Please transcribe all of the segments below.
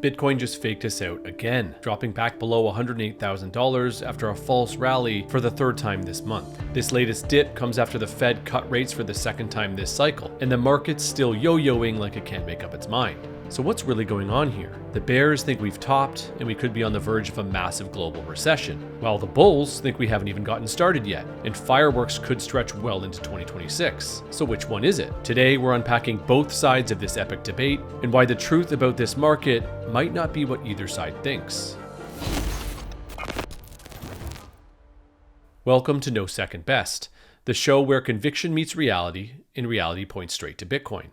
Bitcoin just faked us out again, dropping back below $108,000 after a false rally for the third time this month. This latest dip comes after the Fed cut rates for the second time this cycle, and the market's still yo-yoing like it can't make up its mind. So what's really going on here? The bears think we've topped and we could be on the verge of a massive global recession, while the bulls think we haven't even gotten started yet, and fireworks could stretch well into 2026. So which one is it? Today we're unpacking both sides of this epic debate and why the truth about this market might not be what either side thinks. Welcome to No Second Best, the show where conviction meets reality and reality points straight to Bitcoin.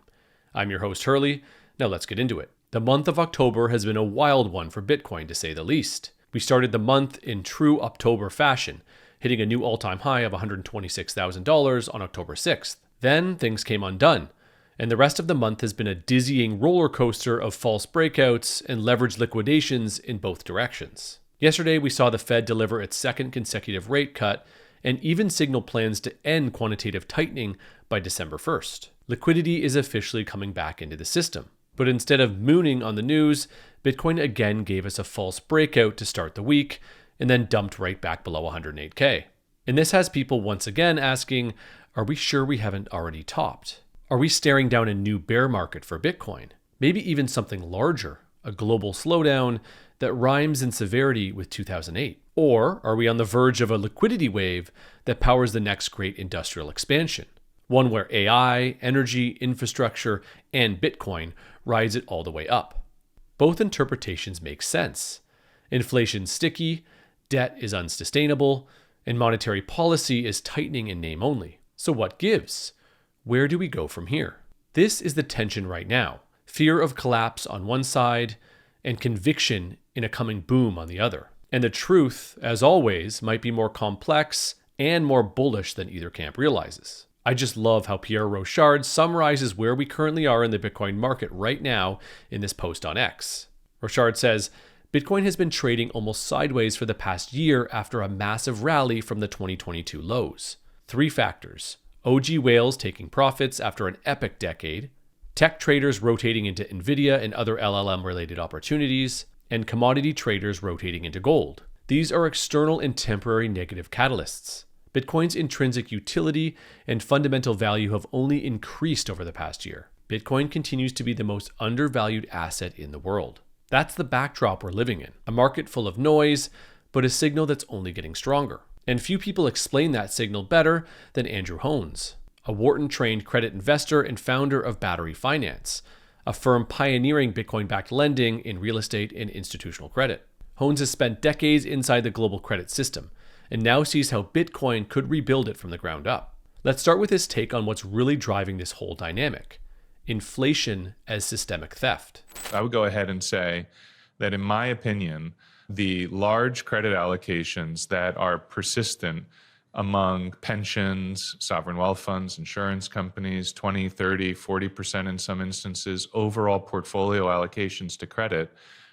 I'm your host Hurley. Now let's get into it. The month of October has been a wild one for Bitcoin, to say the least. We started the month in true October fashion, hitting a new all-time high of $126,000 on October 6th. Then things came undone, and the rest of the month has been a dizzying roller coaster of false breakouts and leveraged liquidations in both directions. Yesterday, we saw the Fed deliver its second consecutive rate cut and even signal plans to end quantitative tightening by December 1st. Liquidity is officially coming back into the system. But instead of mooning on the news, Bitcoin again gave us a false breakout to start the week and then dumped right back below 108K. And this has people once again asking, are we sure we haven't already topped? Are we staring down a new bear market for Bitcoin? Maybe even something larger, a global slowdown that rhymes in severity with 2008? Or are we on the verge of a liquidity wave that powers the next great industrial expansion? One where AI, energy, infrastructure, and Bitcoin rides it all the way up. Both interpretations make sense. Inflation's sticky, debt is unsustainable, and monetary policy is tightening in name only. So what gives? Where do we go from here? This is the tension right now. Fear of collapse on one side, and conviction in a coming boom on the other. And the truth, as always, might be more complex and more bullish than either camp realizes. I just love how Pierre Rochard summarizes where we currently are in the Bitcoin market right now in this post on X. Rochard says, Bitcoin has been trading almost sideways for the past year after a massive rally from the 2022 lows. 3 factors: OG whales taking profits after an epic decade, tech traders rotating into Nvidia and other LLM-related opportunities, and commodity traders rotating into gold. These are external and temporary negative catalysts. Bitcoin's intrinsic utility and fundamental value have only increased over the past year. Bitcoin continues to be the most undervalued asset in the world. That's the backdrop we're living in. A market full of noise, but a signal that's only getting stronger. And few people explain that signal better than Andrew Hohns, a Wharton-trained credit investor and founder of Battery Finance, a firm pioneering Bitcoin-backed lending in real estate and institutional credit. Hohns has spent decades inside the global credit system, and now sees how Bitcoin could rebuild it from the ground up. Let's start with his take on what's really driving this whole dynamic: inflation as systemic theft. I would go ahead and say that in my opinion, the large credit allocations that are persistent among pensions, sovereign wealth funds, insurance companies, 20, 30, 40% in some instances, overall portfolio allocations to credit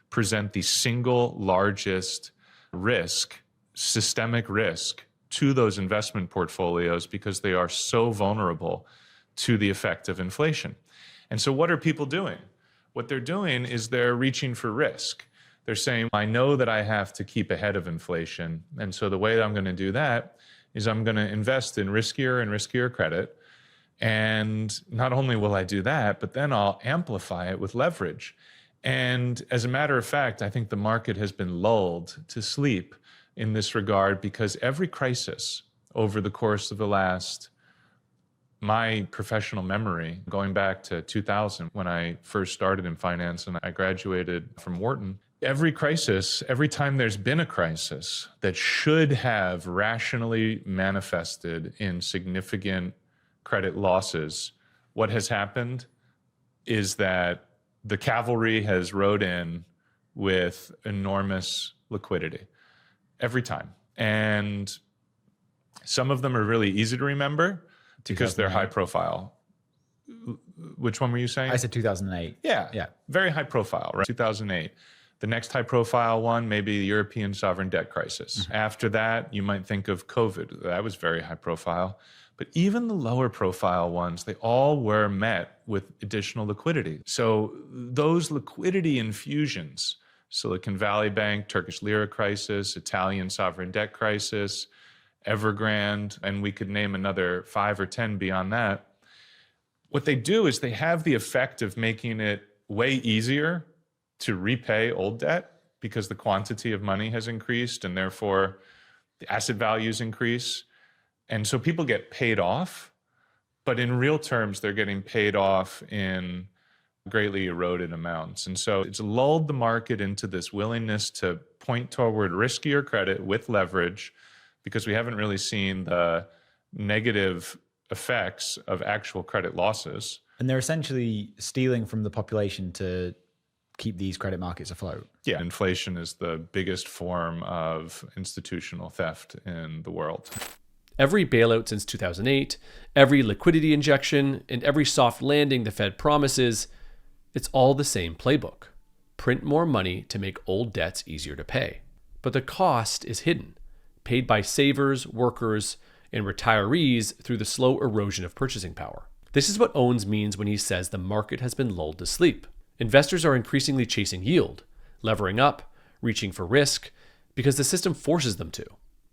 present the single largest risk, systemic risk to those investment portfolios because they are so vulnerable to the effect of inflation. And so what are people doing? What they're doing is they're reaching for risk. They're saying, I know that I have to keep ahead of inflation. And so the way that I'm going to do that is I'm going to invest in riskier and riskier credit. And not only will I do that, but then I'll amplify it with leverage. And as a matter of fact, I think the market has been lulled to sleep in this regard because every crisis over the course of the last, my professional memory, going back to 2000 when I first started in finance and I graduated from Wharton, every crisis, every time there's been a crisis that should have rationally manifested in significant credit losses, what has happened is that the cavalry has rode in with enormous liquidity. Every time. And some of them are really easy to remember because they're high profile. Which one were you saying? I said 2008. Yeah. Very high profile, right? 2008. The next high profile one, maybe the European sovereign debt crisis. Mm-hmm. After that, you might think of COVID. That was very high profile. But even the lower profile ones, they all were met with additional liquidity. So those liquidity infusions, Silicon Valley Bank, Turkish lira crisis, Italian sovereign debt crisis, Evergrande, and we could name another 5 or 10 beyond that. What they do is they have the effect of making it way easier to repay old debt because the quantity of money has increased and therefore the asset values increase. And so people get paid off, but in real terms, they're getting paid off in greatly eroded amounts. And so it's lulled the market into this willingness to point toward riskier credit with leverage because we haven't really seen the negative effects of actual credit losses. And they're essentially stealing from the population to keep these credit markets afloat. Yeah, inflation is the biggest form of institutional theft in the world. Every bailout since 2008, every liquidity injection, and every soft landing the Fed promises, it's all the same playbook. Print more money to make old debts easier to pay. But the cost is hidden, paid by savers, workers, and retirees through the slow erosion of purchasing power. This is what Owens means when he says the market has been lulled to sleep. Investors are increasingly chasing yield, levering up, reaching for risk, because the system forces them to.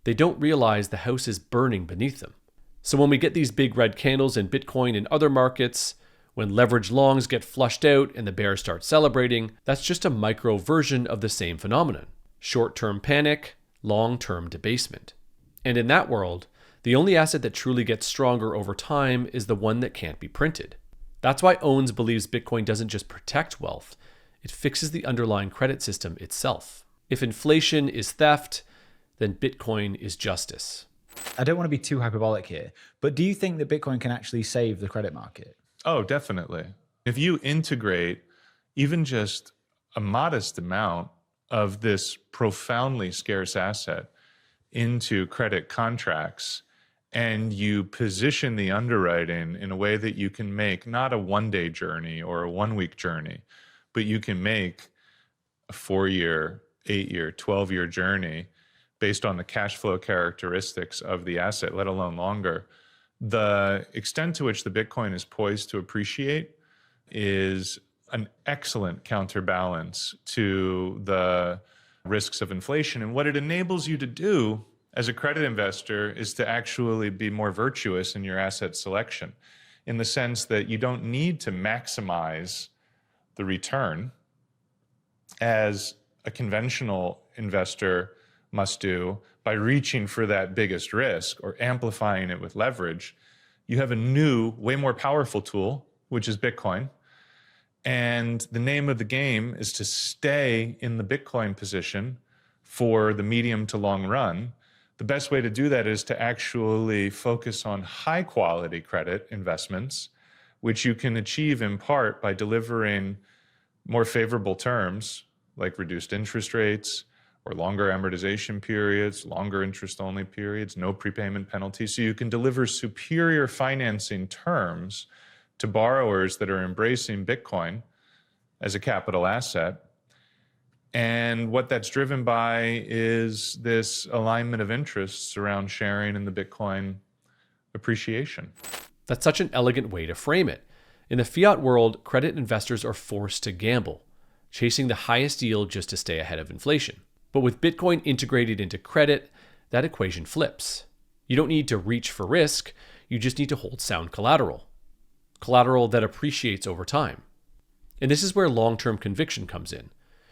They don't realize the house is burning beneath them. So when we get these big red candles in Bitcoin and other markets, when leverage longs get flushed out and the bears start celebrating, that's just a micro version of the same phenomenon. Short-term panic, long-term debasement. And in that world, the only asset that truly gets stronger over time is the one that can't be printed. That's why Owens believes Bitcoin doesn't just protect wealth, it fixes the underlying credit system itself. If inflation is theft, then Bitcoin is justice. I don't want to be too hyperbolic here, but do you think that Bitcoin can actually save the credit market? Oh, definitely. If you integrate even just a modest amount of this profoundly scarce asset into credit contracts, and you position the underwriting in a way that you can make not a one-day journey or a one-week journey, but you can make a 4-year, 8-year, 12-year journey based on the cash flow characteristics of the asset, let alone longer. The extent to which the Bitcoin is poised to appreciate is an excellent counterbalance to the risks of inflation. And what it enables you to do as a credit investor is to actually be more virtuous in your asset selection, in the sense that you don't need to maximize the return as a conventional investor must do by reaching for that biggest risk or amplifying it with leverage. You have a new, way more powerful tool, which is Bitcoin. And the name of the game is to stay in the Bitcoin position for the medium to long run. The best way to do that is to actually focus on high quality credit investments, which you can achieve in part by delivering more favorable terms like reduced interest rates or longer amortization periods, longer interest-only periods, no prepayment penalties. So you can deliver superior financing terms to borrowers that are embracing Bitcoin as a capital asset. And what that's driven by is this alignment of interests around sharing in the Bitcoin appreciation. That's such an elegant way to frame it. In the fiat world, credit investors are forced to gamble, chasing the highest yield just to stay ahead of inflation. But with Bitcoin integrated into credit, that equation flips. You don't need to reach for risk, you just need to hold sound collateral. Collateral that appreciates over time. And this is where long-term conviction comes in.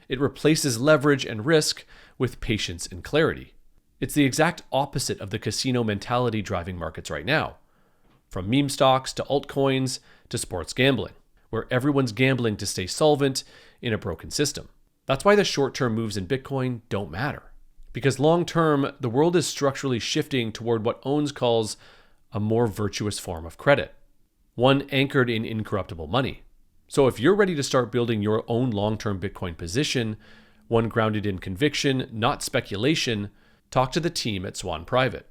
It replaces leverage and risk with patience and clarity. It's the exact opposite of the casino mentality driving markets right now. From meme stocks to altcoins to sports gambling, where everyone's gambling to stay solvent in a broken system. That's why the short-term moves in Bitcoin don't matter. Because long-term, the world is structurally shifting toward what Owens calls a more virtuous form of credit, one anchored in incorruptible money. So if you're ready to start building your own long-term Bitcoin position, one grounded in conviction, not speculation, talk to the team at Swan Private.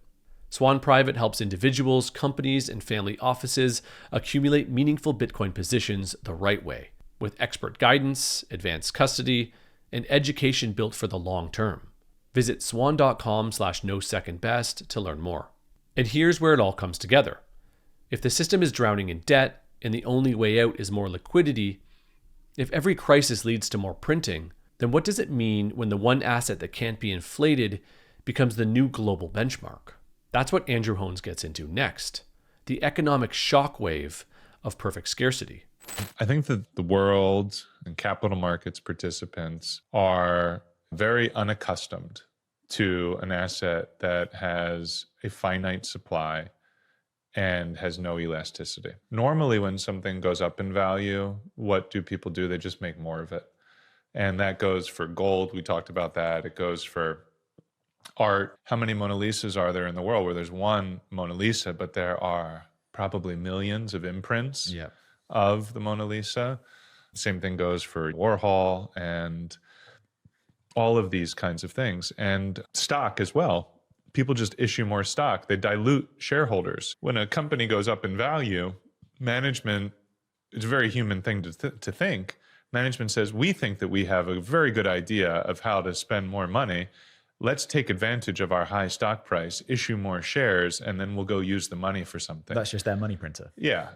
Swan Private helps individuals, companies, and family offices accumulate meaningful Bitcoin positions the right way, with expert guidance, advanced custody, and education built for the long term. Visit swan.com/no-second-best to learn more. And here's where it all comes together. If the system is drowning in debt and the only way out is more liquidity, if every crisis leads to more printing, then what does it mean when the one asset that can't be inflated becomes the new global benchmark? That's what Andrew Hones gets into next, the economic shockwave of perfect scarcity. I think that the world and capital markets participants are very unaccustomed to an asset that has a finite supply and has no elasticity. Normally, when something goes up in value, what do people do? They just make more of it. And that goes for gold. We talked about that. It goes for art. How many Mona Lisas are there in the world where there's one Mona Lisa, but there are probably millions of imprints of the Mona Lisa? Same thing goes for Warhol and all of these kinds of things. And stock as well. People just issue more stock. They dilute shareholders. When a company goes up in value, management, it's a very human thing to think. Management says, we think that we have a very good idea of how to spend more money. Let's take advantage of our high stock price, issue more shares, and then we'll go use the money for something. That's just their money printer. Yeah.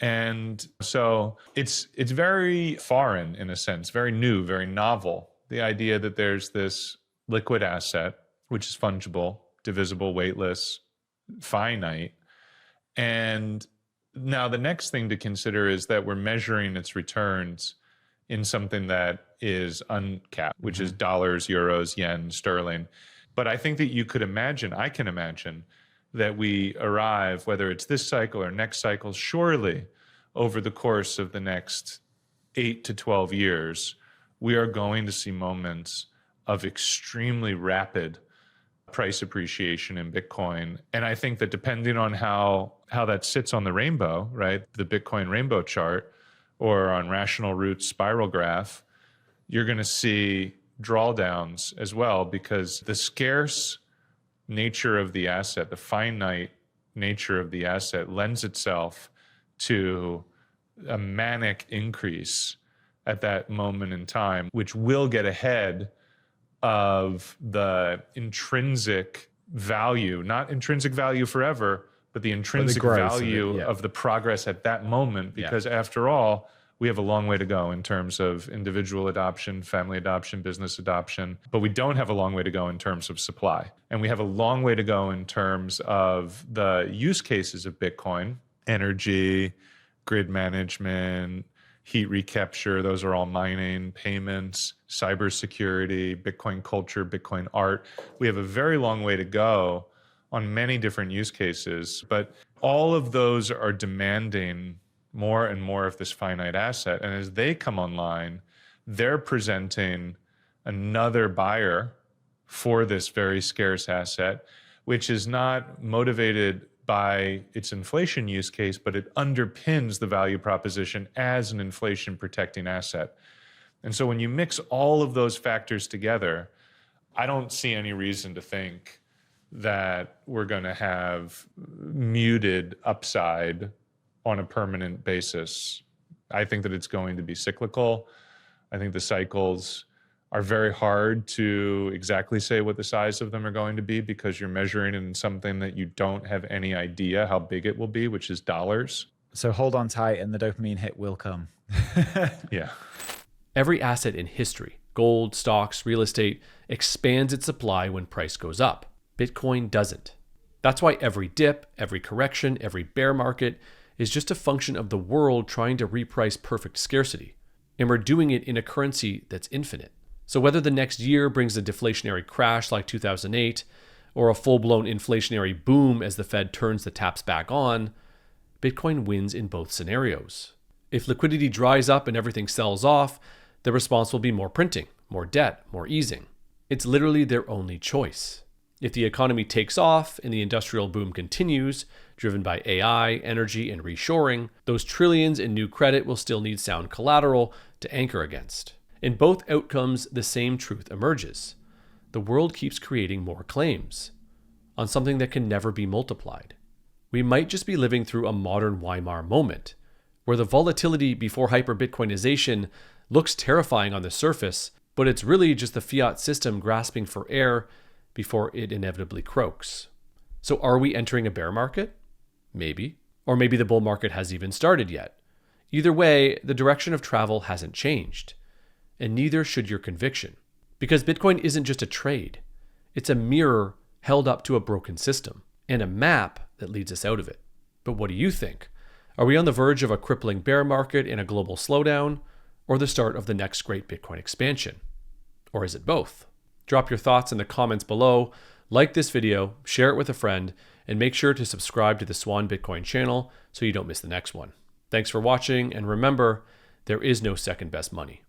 And so it's very foreign in a sense, very new, very novel. The idea that there's this liquid asset, which is fungible, divisible, weightless, finite. And now the next thing to consider is that we're measuring its returns in something that is uncapped, which is dollars, euros, yen, sterling. But I think that you could imagine, I can imagine, that we arrive, whether it's this cycle or next cycle, surely over the course of the next 8 to 12 years, we are going to see moments of extremely rapid price appreciation in Bitcoin. And I think that depending on how that sits on the rainbow, right, the Bitcoin rainbow chart, or on Rational Root's spiral graph, you're going to see drawdowns as well, because the scarce nature of the asset, the finite nature of the asset, lends itself to a manic increase at that moment in time, which will get ahead of the intrinsic value, not intrinsic value forever, but the intrinsic value of the progress at that moment. Because after all, we have a long way to go in terms of individual adoption, family adoption, business adoption, but we don't have a long way to go in terms of supply. And we have a long way to go in terms of the use cases of Bitcoin, energy, grid management, heat recapture, those are all mining, payments, cybersecurity, Bitcoin culture, Bitcoin art. We have a very long way to go on many different use cases, but all of those are demanding more and more of this finite asset. And as they come online, they're presenting another buyer for this very scarce asset, which is not motivated by its inflation use case, but it underpins the value proposition as an inflation protecting asset. And so when you mix all of those factors together, I don't see any reason to think that we're going to have muted upside on a permanent basis. I think that it's going to be cyclical. I think the cycles are very hard to exactly say what the size of them are going to be, because you're measuring it in something that you don't have any idea how big it will be, which is dollars. So hold on tight and the dopamine hit will come. Yeah. Every asset in history, gold, stocks, real estate, expands its supply when price goes up. Bitcoin doesn't. That's why every dip, every correction, every bear market is just a function of the world trying to reprice perfect scarcity. And we're doing it in a currency that's infinite. So whether the next year brings a deflationary crash like 2008, or a full-blown inflationary boom as the Fed turns the taps back on, Bitcoin wins in both scenarios. If liquidity dries up and everything sells off, the response will be more printing, more debt, more easing. It's literally their only choice. If the economy takes off and the industrial boom continues, driven by AI, energy, and reshoring, those trillions in new credit will still need sound collateral to anchor against. In both outcomes, the same truth emerges. The world keeps creating more claims on something that can never be multiplied. We might just be living through a modern Weimar moment, where the volatility before hyper-Bitcoinization looks terrifying on the surface, but it's really just the fiat system grasping for air before it inevitably croaks. So are we entering a bear market? Maybe. Or maybe the bull market hasn't even started yet. Either way, the direction of travel hasn't changed. And neither should your conviction. Because Bitcoin isn't just a trade. It's a mirror held up to a broken system and a map that leads us out of it. But what do you think? Are we on the verge of a crippling bear market and a global slowdown, or the start of the next great Bitcoin expansion? Or is it both? Drop your thoughts in the comments below, like this video, share it with a friend, and make sure to subscribe to the Swan Bitcoin channel so you don't miss the next one. Thanks for watching, and remember, there is no second best money.